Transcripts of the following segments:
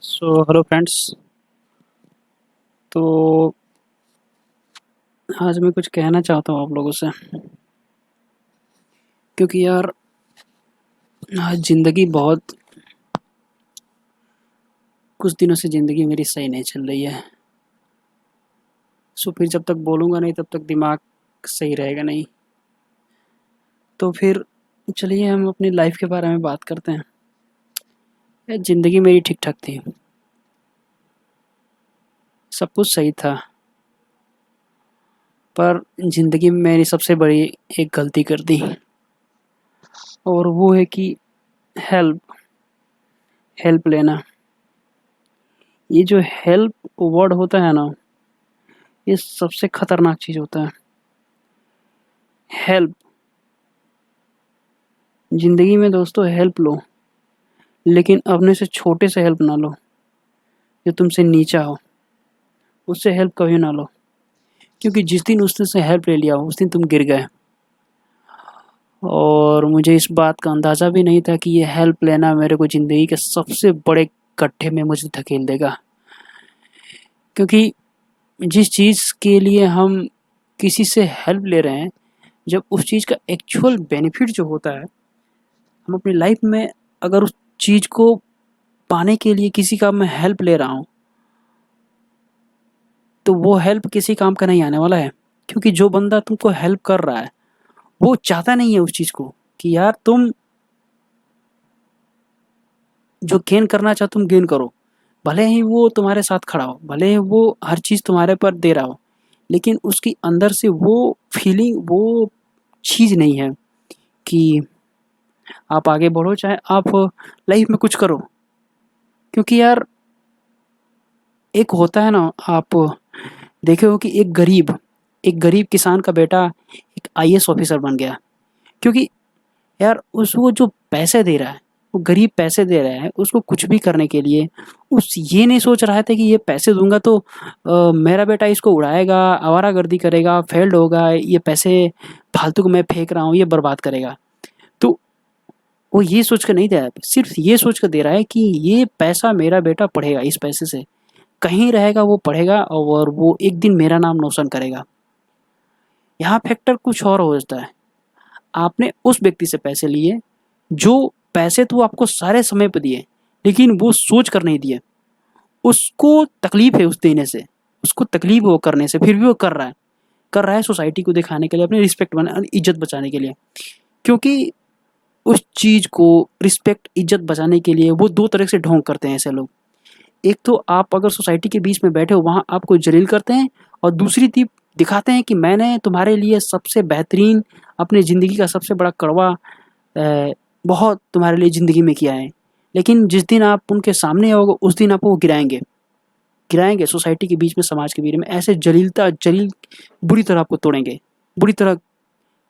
Hello friends. तो आज मैं कुछ कहना चाहता हूँ आप लोगों से, क्योंकि यार आज ज़िंदगी बहुत कुछ दिनों से ज़िंदगी मेरी सही नहीं चल रही है। फिर जब तक बोलूँगा नहीं तब तक दिमाग सही रहेगा नहीं। तो फिर चलिए हम अपनी लाइफ के बारे में बात करते हैं। यार ज़िंदगी मेरी ठीक-ठाक थी, सब कुछ सही था, पर ज़िंदगी में मैंने सबसे बड़ी एक गलती कर दी, और वो है कि हेल्प हेल्प लेना। ये जो हेल्प वर्ड होता है ना, ये सबसे खतरनाक चीज़ होता है। हेल्प ज़िंदगी में दोस्तों हेल्प लो, लेकिन अपने से छोटे से हेल्प ना लो, जो तुमसे नीचा हो, उससे हेल्प कभी ना लो। क्योंकि जिस दिन उसने से हेल्प ले लिया उस दिन तुम गिर गए। और मुझे इस बात का अंदाज़ा भी नहीं था कि ये हेल्प लेना मेरे को ज़िंदगी के सबसे बड़े गड्ढे में मुझे धकेल देगा। क्योंकि जिस चीज़ के लिए हम किसी से हेल्प ले रहे हैं, जब उस चीज़ का एक्चुअल बेनिफिट जो होता है, हम अपनी लाइफ में अगर उस चीज़ को पाने के लिए किसी का मैं हेल्प ले रहा हूँ, तो वो हेल्प किसी काम का नहीं आने वाला है। क्योंकि जो बंदा तुमको हेल्प कर रहा है, वो चाहता नहीं है उस चीज़ को कि यार तुम जो गेन करना चाहो तुम गेन करो। भले ही वो तुम्हारे साथ खड़ा हो, भले ही वो हर चीज़ तुम्हारे पर दे रहा हो, लेकिन उसकी अंदर से वो फीलिंग, वो चीज़ नहीं है कि आप आगे बढ़ो, चाहे आप लाइफ में कुछ करो। क्योंकि यार एक होता है ना, आप देखे हो कि एक गरीब किसान का बेटा एक आईएएस ऑफिसर बन गया। क्योंकि यार उस वो जो पैसे दे रहा है, वो गरीब पैसे दे रहा है उसको कुछ भी करने के लिए। उस ये नहीं सोच रहा था कि ये पैसे दूँगा तो मेरा बेटा इसको उड़ाएगा, आवारागर्दी करेगा, फेल्ड होगा, ये पैसे फालतू को मैं फेंक रहा हूँ, ये बर्बाद करेगा। तो वो ये सोच कर नहीं दे रहा है, सिर्फ़ ये सोच कर दे रहा है कि ये पैसा मेरा बेटा पढ़ेगा, इस पैसे से कहीं रहेगा, वो पढ़ेगा और वो एक दिन मेरा नाम रोशन करेगा। यहाँ फैक्टर कुछ और हो जाता है। आपने उस व्यक्ति से पैसे लिए, जो पैसे तो आपको सारे समय पे दिए, लेकिन वो सोच कर नहीं दिए। उसको तकलीफ़ है उस देने से, उसको तकलीफ़ है वो करने से, फिर भी वो कर रहा है सोसाइटी को दिखाने के लिए, अपनी रिस्पेक्ट इज़्ज़त बचाने के लिए। क्योंकि उस चीज़ को रिस्पेक्ट, इज़्ज़त बचाने के लिए वो 2 तरह से ढोंग करते हैं ऐसे लोग। एक तो आप अगर सोसाइटी के बीच में बैठे हो, वहाँ आपको जलील करते हैं, और दूसरी तरफ दिखाते हैं कि मैंने तुम्हारे लिए सबसे बेहतरीन, अपनी ज़िंदगी का सबसे बड़ा कड़वा बहुत तुम्हारे लिए ज़िंदगी में किया है। लेकिन जिस दिन आप उनके सामने आओगे उस दिन आपको वो गिराएँगे सोसाइटी के बीच में, समाज के बीच में ऐसे जलील बुरी तरह आपको तोड़ेंगे, बुरी तरह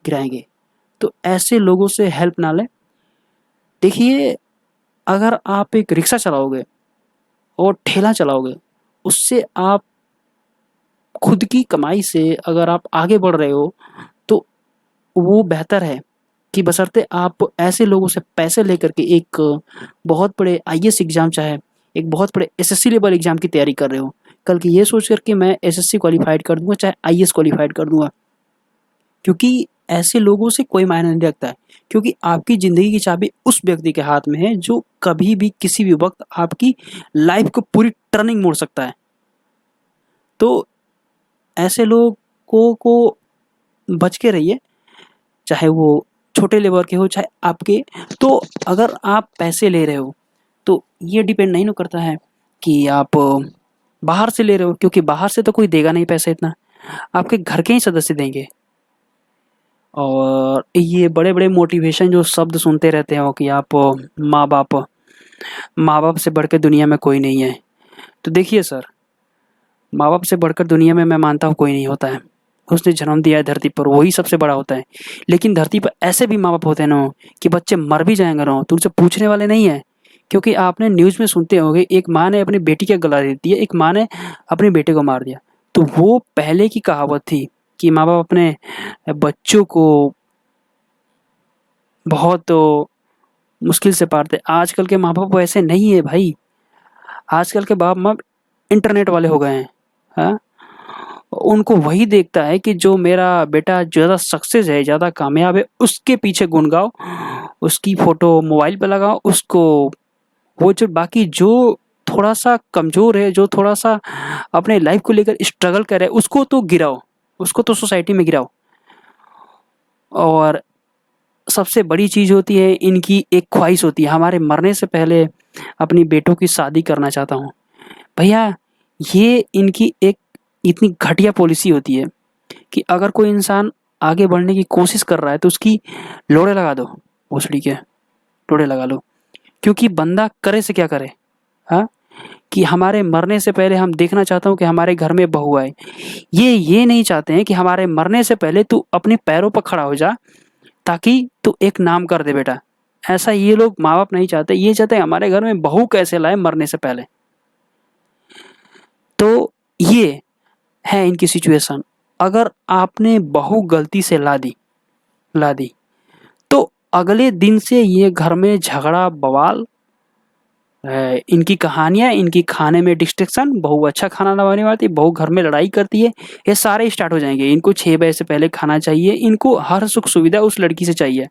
गिराएँगे। तो ऐसे लोगों से हेल्प ना लें। देखिए, अगर आप एक रिक्शा चलाओगे और ठेला चलाओगे, उससे आप खुद की कमाई से अगर आप आगे बढ़ रहे हो, तो वो बेहतर है कि बशर्ते आप ऐसे लोगों से पैसे लेकर के एक बहुत बड़े आईएएस एग्ज़ाम, चाहे एक बहुत बड़े एसएससी लेवल एग्ज़ाम की तैयारी कर रहे हो। कल की ये सोच कर के मैं एसएससी क्वालिफ़ाइड कर दूँगा, चाहे आईएएस क्वालिफ़ाइड कर दूँगा। क्योंकि ऐसे लोगों से कोई मायने नहीं रखता है। क्योंकि आपकी ज़िंदगी की चाबी उस व्यक्ति के हाथ में है, जो कभी भी किसी भी वक़्त आपकी लाइफ़ को पूरी टर्निंग मोड़ सकता है। तो ऐसे लोगों को बच के रहिए, चाहे वो छोटे लेवल के हो, चाहे आपके। तो अगर आप पैसे ले रहे हो, तो ये डिपेंड नहीं ना करता है कि आप बाहर से ले रहे हो, क्योंकि बाहर से तो कोई देगा नहीं पैसा इतना, आपके घर के ही सदस्य देंगे। और ये बड़े-बड़े मोटिवेशन जो शब्द सुनते रहते हो कि आप माँ-बाप माँ-बाप से बढ़कर दुनिया में कोई नहीं है। तो देखिए सर, माँ-बाप से बढ़कर दुनिया में मैं मानता हूँ कोई नहीं होता है। उसने जन्म दिया है धरती पर, वही सबसे बड़ा होता है। लेकिन धरती पर ऐसे भी माँ-बाप होते हैं ना, कि बच्चे मर भी जाएँगे ना, तो उनसे पूछने वाले नहीं हैं। क्योंकि आपने न्यूज़ में सुनते होंगे, एक माँ ने अपनी बेटी का गला दे दिया, एक माँ ने अपने बेटे को मार दिया। तो वो पहले की कहावत थी कि माँ-बाप अपने बच्चों को बहुत मुश्किल से पालते। आजकल के माँ-बाप वैसे नहीं है भाई। आजकल के बाप माँ इंटरनेट वाले हो गए हैं। हाँ, उनको वही देखता है कि जो मेरा बेटा ज़्यादा सक्सेस है, ज़्यादा कामयाब है, उसके पीछे गुण गाओ, उसकी फ़ोटो मोबाइल पे लगाओ, उसको वो जो बाकी जो थोड़ा-सा कमज़ोर है, जो थोड़ा-सा अपने लाइफ़ को लेकर स्ट्रगल कर रहा है, उसको तो गिराओ, उसको तो सोसाइटी में गिराओ। और सबसे बड़ी चीज़ होती है, इनकी एक ख्वाहिश होती है, हमारे मरने से पहले अपनी बेटों की शादी करना चाहता हूँ। भैया, ये इनकी एक इतनी घटिया पॉलिसी होती है कि अगर कोई इंसान आगे बढ़ने की कोशिश कर रहा है तो उसकी लोड़े लगा दो, भोसड़ी के लोड़े लगा लो। क्योंकि बंदा करे से क्या करे, हाँ? कि हमारे मरने से पहले हम देखना चाहता हूँ कि हमारे घर में बहू आए। ये नहीं चाहते हैं कि हमारे मरने से पहले तू अपने पैरों पर खड़ा हो जा, ताकि तू एक नाम कर दे बेटा। ऐसा ये लोग माँ-बाप नहीं चाहते, ये चाहते हैं हमारे घर में बहू कैसे लाएँ मरने से पहले। तो ये है इनकी सिचुएशन। अगर आपने बहू गलती से ला दी, तो अगले दिन से ये घर में झगड़ा बवाल, इनकी कहानियाँ, इनकी खाने में डिस्ट्रैक्शन, बहू अच्छा खाना ना बनाने वाती, बहू घर में लड़ाई करती है, ये सारे स्टार्ट हो जाएँगे। इनको 6 बजे से पहले खाना चाहिए, इनको हर सुख-सुविधा उस लड़की से चाहिए।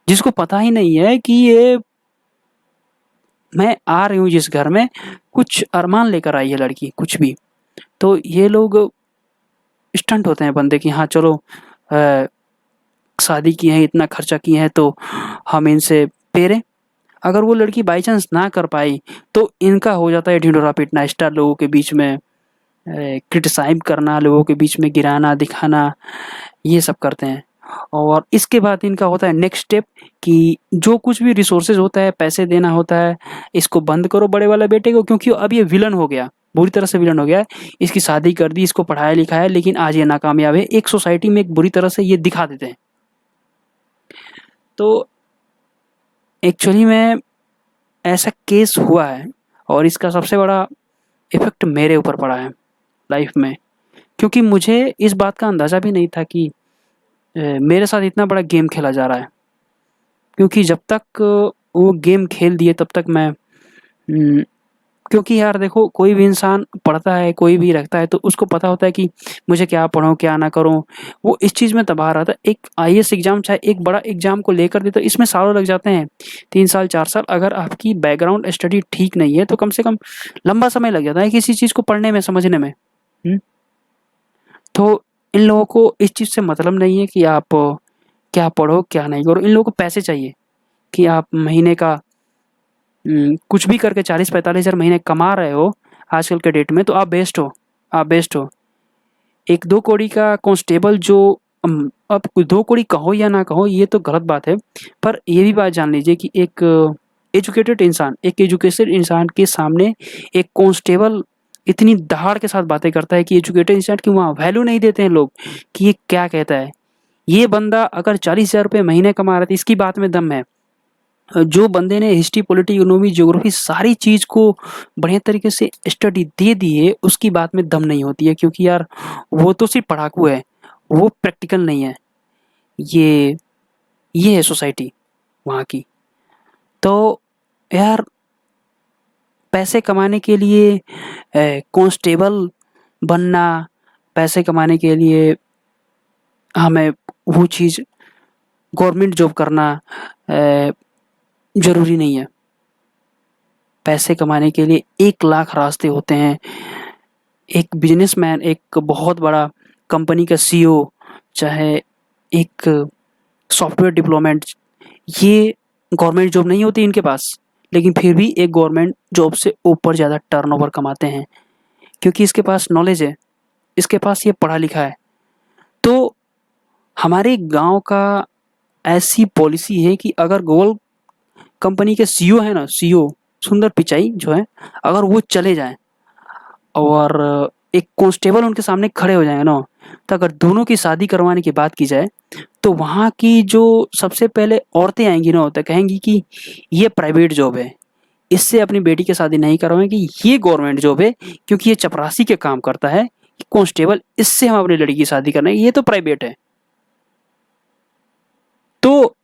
जिसको पता ही नहीं है कि ये मैं आ रही हूँ जिस घर में, कुछ अरमान लेकर आई है लड़की, कुछ भी। तो ये लोग स्टंट होते हैं बंदे कि हाँ चलो, अ, शादी की है, इतना खर्चा किए हैं तो हम इनसे पेरें। अगर वो लड़की बाई चांस ना कर पाई तो इनका हो जाता है ढिंढोरा पीटना, स्टार लोगों के बीच में क्रिटिसाइज़ करना, लोगों के बीच में गिराना, दिखाना, ये सब करते हैं। और इसके बाद इनका होता है नेक्स्ट स्टेप कि जो कुछ भी रिसोर्सेज़ होता है, पैसे देना होता है, इसको बंद करो बड़े वाले बेटे को, क्योंकि अब ये विलन हो गया, बुरी तरह से विलन हो गया है। इसकी शादी कर दी, इसको पढ़ाया-लिखाया, लेकिन आज ये नाकामयाब है। एक सोसाइटी में एक बुरी तरह से ये दिखा देते हैं। तो एक्चुअली में ऐसा केस हुआ है और इसका सबसे बड़ा इफ़ेक्ट मेरे ऊपर पड़ा है लाइफ़ में। क्योंकि मुझे इस बात का अंदाज़ा भी नहीं था कि मेरे साथ इतना बड़ा गेम खेला जा रहा है। क्योंकि जब तक वो गेम खेल दिए तब तक मैं क्योंकि यार देखो, कोई भी इंसान पढ़ता है, कोई भी रखता है तो उसको पता होता है कि मुझे क्या पढूँ, क्या ना करूँ। वो इस चीज़ में तबाह रहा था। एक आईएएस एग्ज़ाम चाहे एक बड़ा एग्ज़ाम को लेकर भी तो इसमें सालों लग जाते हैं। 3 साल, 4 साल, अगर आपकी बैकग्राउंड स्टडी ठीक नहीं है तो कम से कम लंबा समय लग जाता है किसी चीज़ को पढ़ने में, समझने में। हुँ? तो इन लोगों को इस चीज़ से मतलब नहीं है कि आप क्या पढ़ो, क्या नहीं करो। इन लोगों को पैसे चाहिए कि आप महीने का कुछ भी करके 40-45 हज़ार महीने कमा रहे हो आजकल के डेट में, तो आप बेस्ट हो, आप बेस्ट हो। 1-2 कौड़ी का कांस्टेबल जो अब 2 कौड़ी कहो या ना कहो ये तो गलत बात है, पर ये भी बात जान लीजिए कि एक एजुकेटेड इंसान के सामने एक कांस्टेबल इतनी दहाड़ के साथ बातें करता है कि एजुकेटेड इंसान की वहाँ वैल्यू नहीं देते हैं लोग कि ये क्या कहता है। ये बंदा अगर 40,000 रुपए महीने कमा रहा है तो इसकी बात में दम है। जो बंदे ने हिस्ट्री, पॉलिटी, इकोनॉमी, ज्योग्राफी सारी चीज़ को बढ़िया तरीके से स्टडी दे दी है, उसकी बात में दम नहीं होती है, क्योंकि यार वो तो सिर्फ़ पढ़ाकू है, वो प्रैक्टिकल नहीं है। ये ये है सोसाइटी वहाँ की। तो यार, पैसे कमाने के लिए कांस्टेबल बनना, पैसे कमाने के लिए हमें वो चीज़ गवर्नमेंट जॉब करना ज़रूरी नहीं है। पैसे कमाने के लिए 1 लाख रास्ते होते हैं। एक बिज़नेसमैन, एक बहुत बड़ा कंपनी का सीईओ, चाहे एक सॉफ्टवेयर डेवलपमेंट, ये गवर्नमेंट जॉब नहीं होती इनके पास, लेकिन फिर भी एक गवर्नमेंट जॉब से ऊपर ज़्यादा टर्नओवर कमाते हैं, क्योंकि इसके पास नॉलेज है, इसके पास ये पढ़ा लिखा है। तो हमारे गाँव का ऐसी पॉलिसी है कि अगर गूगल कंपनी के सीईओ है ना, सीईओ सुंदर पिचाई जो है, अगर वो चले जाएँ और एक कांस्टेबल उनके सामने खड़े हो जाएँगे ना, तो अगर दोनों की शादी करवाने की बात की जाए, तो वहाँ की जो सबसे पहले औरतें आएँगी ना, तो कहेंगी कि ये प्राइवेट जॉब है, इससे अपनी बेटी की शादी नहीं करवाएँगे, ये गवर्नमेंट जॉब है, क्योंकि ये चपरासी के काम करता है, कांस्टेबल, इससे हम अपनी लड़की की शादी करवाएँगे, ये तो प्राइवेट है। तो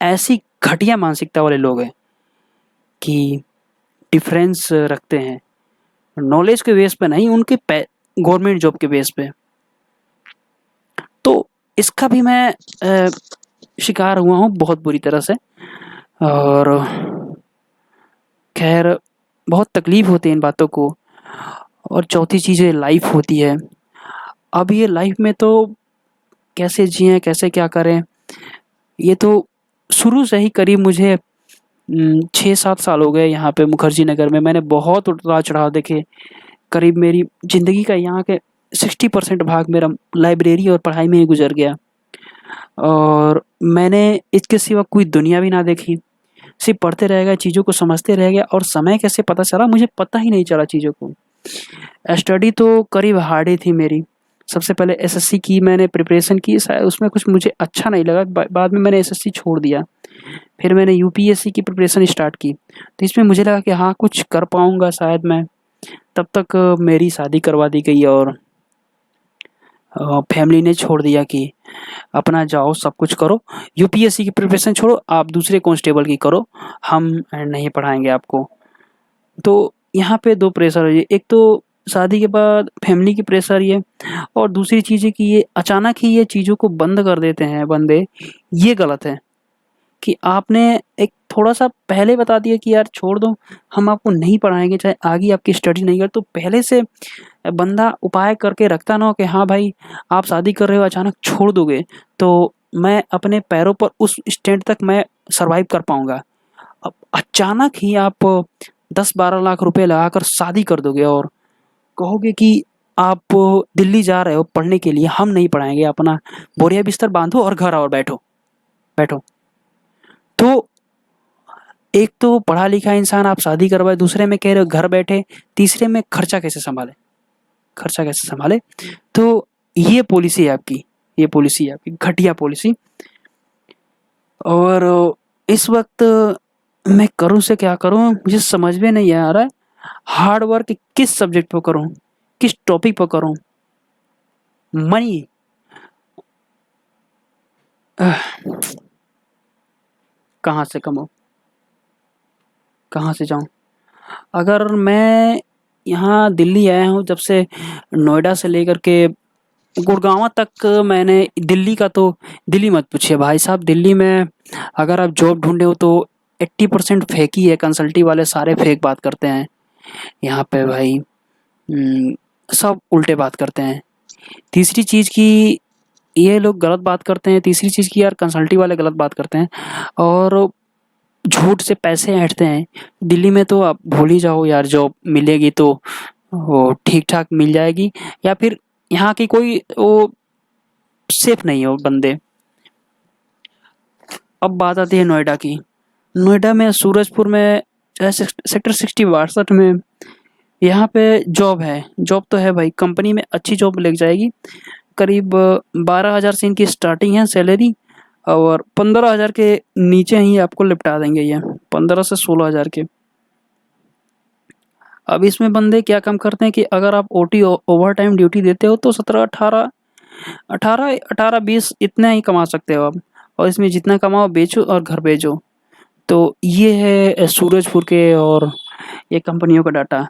ऐसी घटिया मानसिकता वाले लोग हैं कि डिफरेंस रखते हैं, नॉलेज के बेस पे नहीं, उनके गवर्नमेंट जॉब के बेस पे। तो इसका भी मैं शिकार हुआ हूँ बहुत बुरी तरह से। और खैर बहुत तकलीफ होती है इन बातों को। और चौथी चीज़ है लाइफ होती है। अब ये लाइफ में तो कैसे जिएं, कैसे क्या करें, ये तो शुरू से ही करीब मुझे 6-7 साल हो गए यहाँ पे मुखर्जी नगर में। मैंने बहुत उतार चढ़ाव देखे। करीब मेरी ज़िंदगी का यहाँ के 60% भाग मेरा लाइब्रेरी और पढ़ाई में ही गुजर गया। और मैंने इसके सिवा कोई दुनिया भी ना देखी। सिर्फ पढ़ते रह गए, चीज़ों को समझते रह गया, और समय कैसे पता चला मुझे पता ही नहीं चला चीज़ों को। स्टडी तो करीब हार्ड ही थी मेरी। सबसे पहले एसएससी की मैंने प्रिपरेशन की, शायद उसमें कुछ मुझे अच्छा नहीं लगा, बाद में मैंने एसएससी छोड़ दिया। फिर मैंने यूपीएससी की प्रिपरेशन स्टार्ट की, तो इसमें मुझे लगा कि हाँ कुछ कर पाऊँगा शायद मैं। तब तक मेरी शादी करवा दी गई और फैमिली ने छोड़ दिया कि अपना जाओ सब कुछ करो, यूपीएससी की प्रिपरेशन छोड़ो, आप दूसरे कांस्टेबल की करो, हम नहीं पढ़ाएंगे आपको। तो यहाँ पे दो प्रेशर है, एक तो शादी के बाद फैमिली की प्रेशर ये, और दूसरी चीज़ है कि ये अचानक ही ये चीज़ों को बंद कर देते हैं बंदे। ये गलत है कि आपने एक थोड़ा-सा पहले बता दिया कि यार छोड़ दो, हम आपको नहीं पढ़ाएँगे, चाहे आगे आपकी स्टडी नहीं करे, तो पहले से बंदा उपाय करके रखता ना हो कि हाँ भाई, आप शादी कर रहे हो, अचानक छोड़ दोगे, तो मैं अपने पैरों पर उस स्टैंड तक मैं सर्वाइव कर पाऊँगा। अब अचानक ही आप 10-12 लाख रुपए लगाकर शादी कर दोगे और कहोगे कि आप दिल्ली जा रहे हो पढ़ने के लिए, हम नहीं पढ़ाएँगे, अपना बोरिया बिस्तर बाँधो और घर आओ, बैठो, बैठो। तो एक तो पढ़ा लिखा इंसान आप शादी करवाए, दूसरे में कह रहे हो घर बैठे, तीसरे में खर्चा कैसे सँभाले, खर्चा कैसे सँभाले? तो ये पॉलिसी है आपकी, ये पॉलिसी है आपकी, घटिया पॉलिसी। और इस वक़्त मैं करूँ से क्या करूँ मुझे समझ में नहीं आ रहा है। हार्ड वर्क किस सब्जेक्ट पे करूँ, किस टॉपिक पे करूँ? मनी कहाँ से कमाऊँ? कहाँ से जाऊँ? अगर मैं यहाँ दिल्ली आया हूँ जब से, नोएडा से लेकर के गुड़गाँव तक मैंने दिल्ली का तो दिल्ली मत पूछिए भाई साहब। दिल्ली में अगर आप जॉब ढूँढे हो तो 80% फेक ही है, कंसल्टी वाले सारे फेक बात करते हैं यहाँ पे भाई। सब उल्टे बात करते हैं। तीसरी चीज़ कि ये लोग गलत बात करते हैं, तीसरी चीज़ कि यार कंसल्टी वाले गलत बात करते हैं और झूठ से पैसे ऐंठते हैं। दिल्ली में तो आप भूल ही जाओ यार, जॉब मिलेगी तो वो ठीक-ठाक मिल जाएगी, या फिर यहाँ की कोई वो सेफ नहीं हो बंदे। अब बात आती है नोएडा की। नोएडा में सूरजपुर में सेक्टर 60-62 में यहाँ पे जॉब है। जॉब तो है भाई, कंपनी में अच्छी जॉब लग जाएगी। करीब 12,000 से इनकी स्टार्टिंग है सैलरी, और 15,000 के नीचे ही आपको निपटा देंगे ये, 15 से 16,000 के। अब इसमें बंदे क्या काम करते हैं कि अगर आप ओटी ओवर टाइम ड्यूटी देते हो तो 17-18 इतना ही कमा सकते हो आप, और इसमें जितना कमाओ बेचो और घर भेजो। तो ये है सूरजपुर के और ये कंपनियों का डाटा।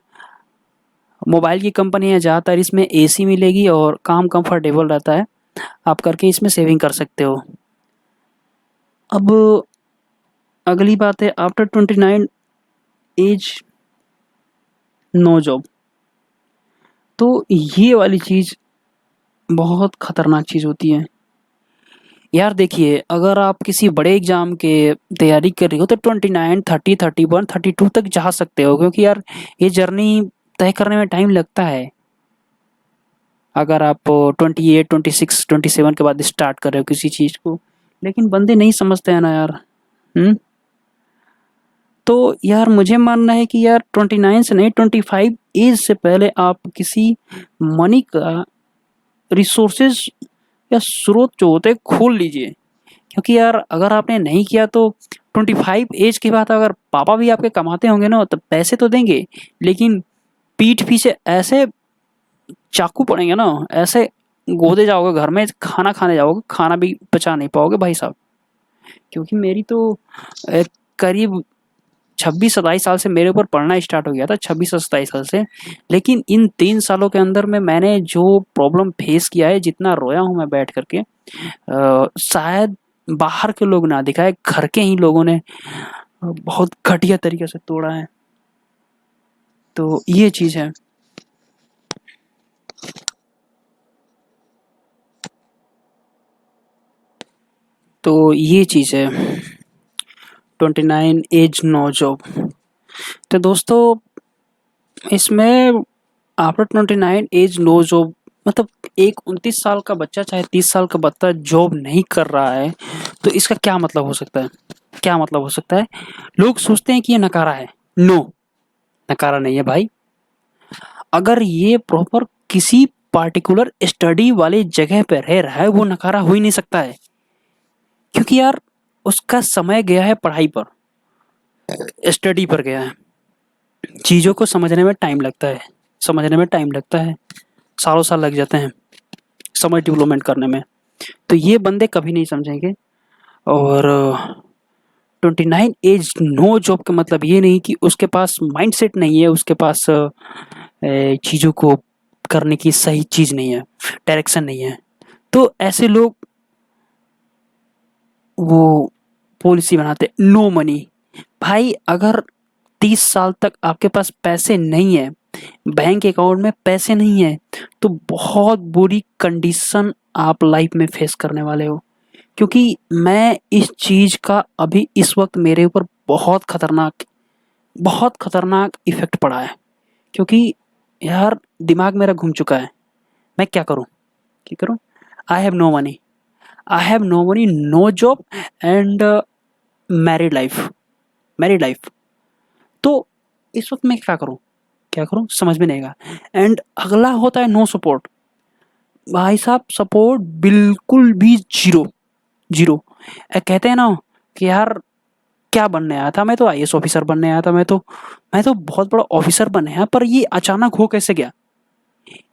मोबाइल की कंपनी है, ज़्यादातर इसमें एसी मिलेगी और काम कंफर्टेबल रहता है, आप करके इसमें सेविंग कर सकते हो। अब अगली बात है, आफ्टर 29 एज नो जॉब। तो ये वाली चीज़ बहुत ख़तरनाक चीज़ होती है। यार देखिए, अगर आप किसी बड़े एग्ज़ाम के तैयारी कर रही हो तो 29, 30, 31, 32 तक जा सकते हो, क्योंकि यार ये जर्नी तय करने में टाइम लगता है। अगर आप 28, 26, 27 के बाद स्टार्ट कर रहे हो किसी चीज़ को, लेकिन बंदे नहीं समझते हैं ना यार। तो यार मुझे मानना है कि यार 29 से नहीं, 25 एज से पहले आप किसी मनी का रिसोर्सेज या स्रोत जो होते हैं खोल लीजिए। क्योंकि यार अगर आपने नहीं किया तो 25 एज के बाद अगर पापा भी आपके कमाते होंगे ना, तो पैसे तो देंगे, लेकिन पीठ पीछे ऐसे चाकू पड़ेंगे ना, ऐसे गोदे जाओगे घर में, खाना खाने जाओगे, खाना भी पचा नहीं पाओगे भाई साहब। क्योंकि मेरी तो करीब 26-27 साल से मेरे ऊपर पड़ना स्टार्ट हो गया था, 26 और 27 साल से। लेकिन इन 3 सालों के अंदर में मैंने जो प्रॉब्लम फेस किया है, जितना रोया हूँ मैं बैठ करके, शायद बाहर के लोग ना दिखाए, घर के ही लोगों ने बहुत घटिया तरीके से तोड़ा है। तो ये चीज है। तो ये चीज है 29 एज नो जॉब। तो दोस्तों, इसमें आफ्टर 29 एज नो जॉब मतलब एक 29 साल का बच्चा चाहे 30 साल का बच्चा जॉब नहीं कर रहा है, तो इसका क्या मतलब हो सकता है? क्या मतलब हो सकता है? लोग सोचते हैं कि ये नकारा है। नो, नकारा नहीं है भाई। अगर ये प्रॉपर किसी पार्टिकुलर स्टडी वाले जगह पे रह रहा है, वो नकारा हो ही नहीं सकता है। क्योंकि यार उसका समय गया है पढ़ाई पर, स्टडी पर गया है। चीज़ों को समझने में टाइम लगता है, समझने में टाइम लगता है, सालों साल लग जाते हैं समझ डेवलपमेंट करने में। तो ये बंदे कभी नहीं समझेंगे। और 29 एज नो जॉब का मतलब ये नहीं कि उसके पास माइंडसेट नहीं है, उसके पास चीज़ों को करने की सही चीज़ नहीं है, डायरेक्शन नहीं है। तो ऐसे लोग वो पॉलिसी बनाते नो मनी। भाई अगर 30 साल तक आपके पास पैसे नहीं है, बैंक अकाउंट में पैसे नहीं है, तो बहुत बुरी कंडीशन आप लाइफ में फेस करने वाले हो। क्योंकि मैं इस चीज का अभी इस वक्त मेरे ऊपर बहुत खतरनाक इफेक्ट पड़ा है। क्योंकि यार दिमाग मेरा घूम चुका है। मैं क्या करूं? क्या करूं? I have no money, I have no money, no job and married life, married life. तो इस वक्त मैं क्या करूं? क्या करूं समझ में नहीं आएगा। एंड अगला होता है नो सपोर्ट। भाई साहब सपोर्ट बिल्कुल भी जीरो, जीरो। कहते हैं ना कि यार क्या बनने आया था, मैं तो आईएएस ऑफिसर बनने आया था, मैं तो बहुत बड़ा ऑफिसर बने हैं, पर ये अचानक हो कैसे गया?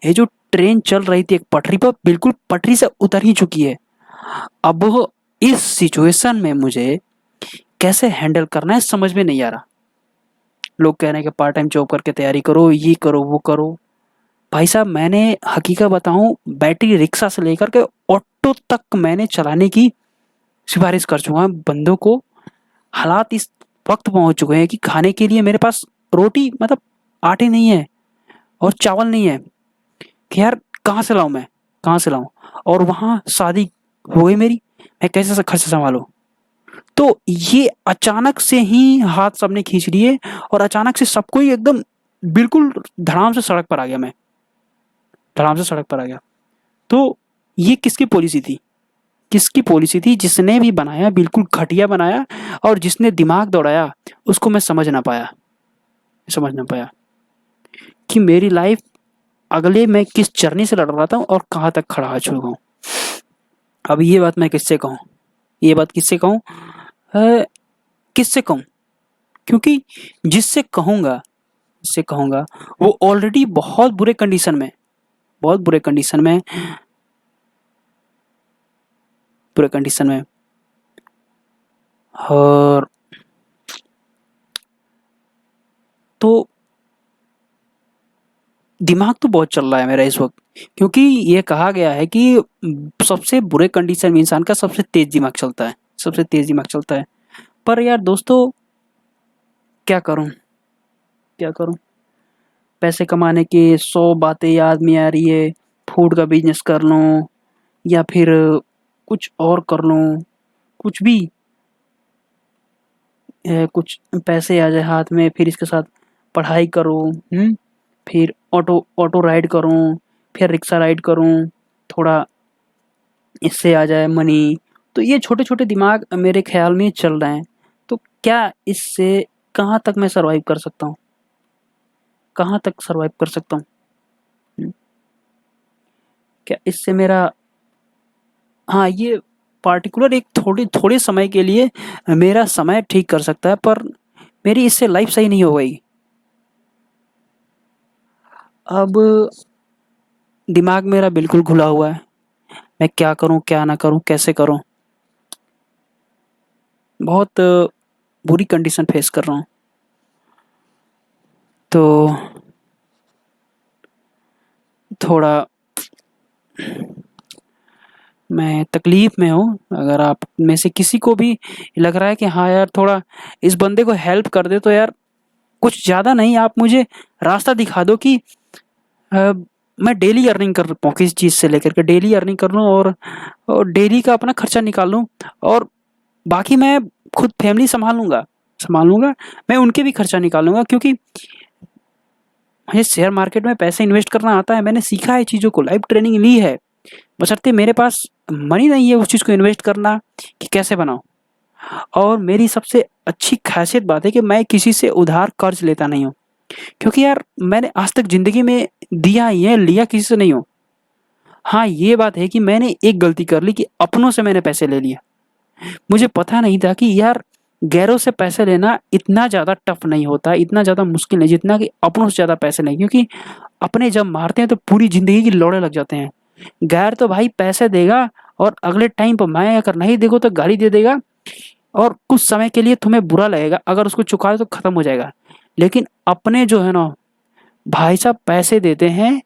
ये जो ट्रेन चल रही थी एक पटरी पर, बिल्कुल पटरी से उतर ही चुकी है। अब इस सिचुएशन में मुझे कैसे हैंडल करना है समझ में नहीं आ रहा। लोग कह रहे हैं कि पार्ट टाइम जॉब करके तैयारी करो, ये करो वो करो। भाई साहब मैंने हकीकत बताऊं, बैटरी रिक्शा से लेकर के ऑटो तक मैंने चलाने की सिफारिश कर चुका हूं बंदों को। हालात इस वक्त पहुंच चुके हैं कि खाने के लिए मेरे पास रोटी मतलब आटे नहीं है और चावल नहीं है कि यार कहाँ से लाऊं मैं, कहाँ से लाऊं? और वहां शादी हो गई मेरी, मैं कैसे से खर्च संभालूं? तो ये अचानक से ही हाथ सबने खींच लिए और अचानक से सबको ही एकदम बिल्कुल धड़ाम से सड़क पर आ गया मैं, धड़ाम से सड़क पर आ गया। तो ये किसकी पॉलिसी थी? किसकी पॉलिसी थी? जिसने भी बनाया बिल्कुल घटिया बनाया, और जिसने दिमाग दौड़ाया उसको मैं समझ ना पाया कि मेरी लाइफ अगले मैं किस जर्नी से लड़ रहा था और कहाँ तक खड़ा आ चुका हूँ। अब ये बात मैं किससे कहूँ? ये बात किससे कहूँ? अ, किससे कहूँ? क्योंकि जिससे कहूँगा, जिससे कहूँगा वो ऑलरेडी बहुत बुरे कंडीशन में, बहुत बुरे कंडीशन में, बुरे कंडीशन में। और तो दिमाग तो बहुत चल रहा है मेरा इस वक्त। क्योंकि ये कहा गया है कि सबसे बुरे कंडीशन में इंसान का सबसे तेज दिमाग चलता है, सबसे तेज दिमाग चलता है। पर यार दोस्तों क्या करूं, क्या करूं? पैसे कमाने की 100 बातें याद में आ रही है। फूड का बिजनेस कर लूं या फिर कुछ और कर लूं, कुछ भी, कुछ पैसे आ जाए हाथ में, फिर इसके साथ पढ़ाई करूं, फिर ऑटो ऑटो राइड करूं, फिर रिक्शा राइड करूं, थोड़ा इससे आ जाए मनी। तो ये छोटे छोटे दिमाग मेरे ख्याल में चल रहे हैं। तो क्या इससे कहाँ तक मैं सरवाइव कर सकता हूँ? कहाँ तक सरवाइव कर सकता हूँ? हम्म, क्या इससे मेरा, हाँ ये पार्टिकुलर एक थोड़ी थोड़े समय के लिए मेरा समय ठीक कर सकता है, पर मेरी इससे लाइफ सही नहीं हो गई। अब दिमाग मेरा बिल्कुल घुला हुआ है। मैं क्या करूं क्या ना करूं कैसे करूं? बहुत बुरी कंडीशन फेस कर रहा हूं। तो थोड़ा मैं तकलीफ में हूँ। अगर आप में से किसी को भी लग रहा है कि हाँ यार थोड़ा इस बंदे को हेल्प कर दे, तो यार कुछ ज़्यादा नहीं, आप मुझे रास्ता दिखा दो कि अ, मैं डेली अर्निंग कर पाऊँ किसी चीज़ से लेकर के, डेली अर्निंग कर लूँ और डेली का अपना खर्चा निकाल लूँ, और बाकी मैं खुद फैमिली संभाल लूँगा। मैं उनके भी खर्चा निकालूँगा, क्योंकि मुझे शेयर मार्केट में पैसे इन्वेस्ट करना आता है। मैंने सीखा है चीज़ों को, लाइव ट्रेनिंग ली है। बशर्ते मेरे पास मनी नहीं है उस चीज़ को इन्वेस्ट करना कि कैसे बनाऊँ। और मेरी सबसे अच्छी ख़ासियत बात है कि मैं किसी से उधार कर्ज़ लेता नहीं हूँ। क्योंकि यार मैंने आज तक ज़िंदगी में दिया ही है, लिया किसी से नहीं हूँ। हाँ, ये बात है कि मैंने एक गलती कर ली कि अपनों से मैंने पैसे ले लिए। मुझे पता नहीं था कि यार गैरों से पैसे लेना इतना ज़्यादा टफ नहीं होता, इतना ज़्यादा मुश्किल नहीं जितना कि अपनों से ज़्यादा पैसे नहीं, क्योंकि अपने जब मारते हैं तो पूरी ज़िंदगी की लौड़े लग जाते हैं। गैर तो भाई पैसे देगा और अगले टाइम पर मैं अगर नहीं देखो तो गाली दे देगा, और कुछ समय के लिए तुम्हें बुरा लगेगा, अगर उसको चुका दो तो खत्म हो जाएगा। लेकिन अपने जो है ना भाई साहब, पैसे देते हैं,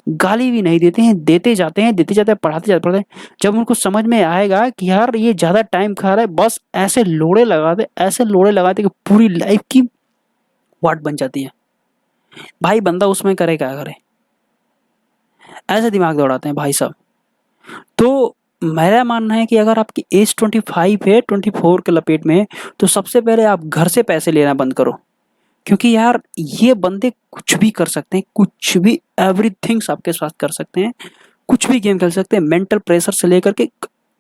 गाली भी नहीं देते हैं, देते जाते हैं, पढ़ाते हैं। जब उनको समझ में आएगा कि यार ये ज़्यादा टाइम खा रहा है, बस ऐसे लोड़े लगाते कि पूरी लाइफ की वाट बन जाती है। भाई बंदा उसमें करे क्या करे, ऐसे दिमाग दौड़ाते हैं भाई साहब। तो मेरा मानना है कि अगर आपकी एज 25 है, 24 के लपेट में है, तो सबसे पहले आप घर से पैसे लेना बंद करो। क्योंकि यार ये बंदे कुछ भी कर सकते हैं, कुछ भी, एवरीथिंग्स आपके साथ कर सकते हैं, कुछ भी गेम खेल सकते हैं, मेंटल प्रेशर से लेकर के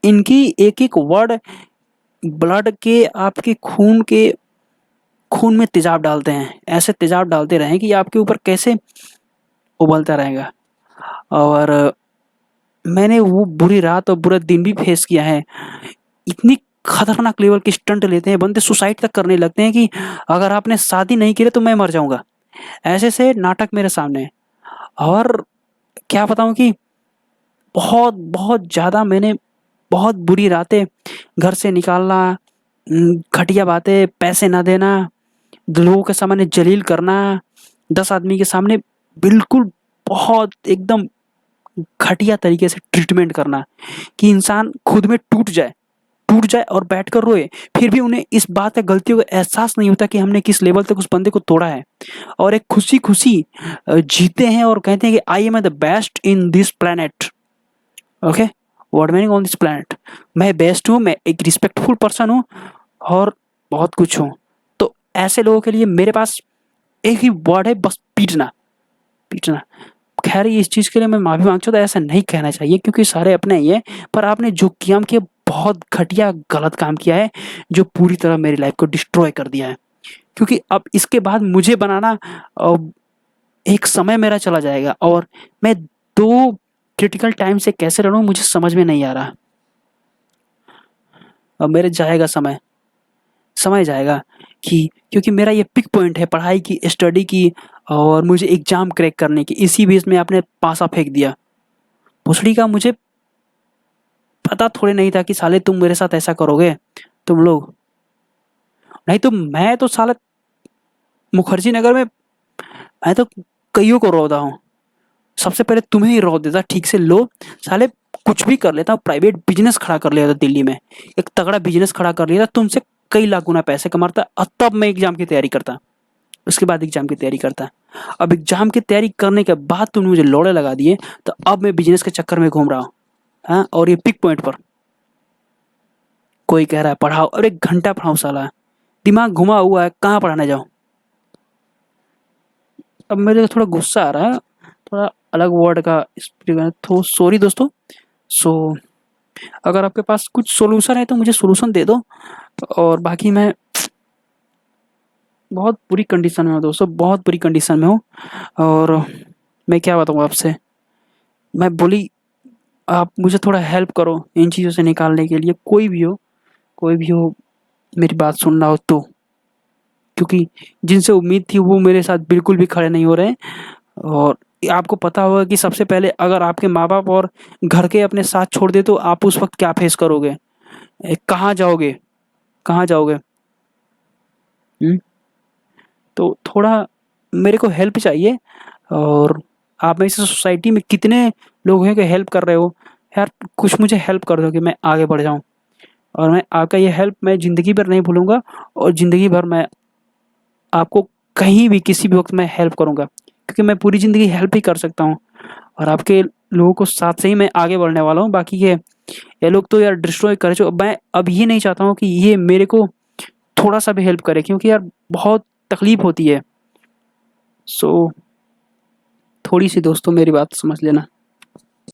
इनकी एक-एक वर्ड ब्लड के, आपके खून में तेजाब डालते हैं। ऐसे तेजाब डालते रहें कि आपके ऊपर कैसे उबलता रहेगा। और मैंने वो बुरी रात और बुरा दिन भी फेस किया है। इतनी खतरनाक लेवल के स्टंट लेते हैं बंदे, सुसाइड तक करने लगते हैं कि अगर आपने शादी नहीं की तो मैं मर जाऊँगा। ऐसे नाटक मेरे सामने हैं। और क्या बताऊँ कि बहुत, बहुत ज़्यादा मैंने बहुत बुरी रातें, घर से निकालना, घटिया बातें, पैसे ना देना, लोगों के सामने जलील करना, 10 आदमी के सामने बिल्कुल बहुत एकदम घटिया तरीके से ट्रीटमेंट करना कि इंसान खुद में टूट जाए और बैठकर रोए। फिर भी उन्हें इस बात का, गलतियों का एहसास नहीं होता कि हमने किस लेवल तक उस बंदे को तोड़ा है। और एक खुशी-खुशी जीते हैं और कहते हैं कि I am the best in this planet. Okay? What meaning on this planet? मैं बेस्ट हूँ, मैं एक रिस्पेक्टफुल पर्सन हूँ और बहुत कुछ हूँ। तो ऐसे लोगों के लिए मेरे पास एक ही वर्ड है, बस पीटना। खैर इस चीज़ के लिए मैं माफ़ी माँगता हूँ, तो ऐसा नहीं कहना चाहिए क्योंकि सारे अपने ही हैं। पर आपने जो काम किया बहुत घटिया गलत काम किया है, जो पूरी तरह मेरी लाइफ़ को डिस्ट्रॉय कर दिया है। क्योंकि अब इसके बाद मुझे बनाना एक समय मेरा चला जाएगा और मैं 2 क्रिटिकल टाइम से कैसे लड़ूँ मुझे समझ में नहीं आ रहा। अब मेरे जाएगा समय जाएगा कि क्योंकि मेरा ये पिक पॉइंट है पढ़ाई की, स्टडी की और मुझे एग्ज़ाम क्रैक करने की। इसी बीच में आपने पासा फेंक दिया। भोसड़ी का मुझे पता थोड़ी नहीं था कि साले तुम मेरे साथ ऐसा करोगे, तुम लोग। नहीं तो मैं तो साला मुखर्जी नगर में मैं तो कइयों को रौंदा हूँ। सबसे पहले तुम्हें ही रौंद देता, ठीक से लो साले, कुछ भी कर लेता, प्राइवेट बिज़नेस खड़ा कर लिया था दिल्ली में। एक तगड़ा बिज़नेस खड़ा कर लिया था, तुमसे कई लाख गुना पैसे कमाता और तब मैं एग्ज़ाम की तैयारी करता। उसके बाद एग्ज़ाम की तैयारी करता। अब एग्ज़ाम की तैयारी करने के बाद तुमने मुझे लोड़े लगा दिए, तो अब मैं बिज़नेस के चक्कर में घूम रहा हूँ। हाँ, और ये पिक पॉइंट पर कोई कह रहा है पढ़ाओ, अरे घंटा पढ़ाऊँ साला, दिमाग घुमा हुआ है, कहाँ पढ़ाने जाऊँ। अब मेरे को थोड़ा गुस्सा आ रहा है, थोड़ा अलग वर्ड का तो सॉरी दोस्तों। सो अगर आपके पास कुछ सॉल्यूशन है तो मुझे सॉल्यूशन दे दो। और बाकी मैं बहुत बुरी कंडीशन में हूँ दोस्तों, बहुत बुरी कंडीशन में हूँ। और मैं क्या बताऊँ आपसे, मैं बोली आप मुझे थोड़ा हेल्प करो इन चीज़ों से निकालने के लिए, कोई भी हो मेरी बात सुन रहा हो तो। क्योंकि जिनसे उम्मीद थी वो मेरे साथ बिल्कुल भी खड़े नहीं हो रहे हैं। और आपको पता होगा कि सबसे पहले अगर आपके माँ-बाप और घर के अपने साथ छोड़ दें तो आप उस वक़्त क्या फेस करोगे? कहाँ जाओगे? कहाँ जाओगे? हुँ? तो थोड़ा मेरे को हेल्प चाहिए। और आप में से सोसाइटी में कितने लोग हैं कि हेल्प कर रहे हो, यार कुछ मुझे हेल्प कर दो कि मैं आगे बढ़ जाऊँ। और मैं आपका ये हेल्प मैं ज़िंदगी भर नहीं भूलूँगा, और ज़िंदगी भर मैं आपको कहीं भी किसी भी वक़्त मैं हेल्प करूँगा, क्योंकि मैं पूरी ज़िंदगी हेल्प ही कर सकता हूँ। और आपके लोगों को साथ से ही मैं आगे बढ़ने वाला हूँ। बाकी ये लोग तो यार डिस्ट्रॉय कर चु मैं अब ये नहीं चाहता हूँ कि ये मेरे को थोड़ा-सा भी हेल्प करे, क्योंकि यार बहुत तकलीफ़ होती है। सो थोड़ी-सी दोस्तों मेरी बात समझ लेना।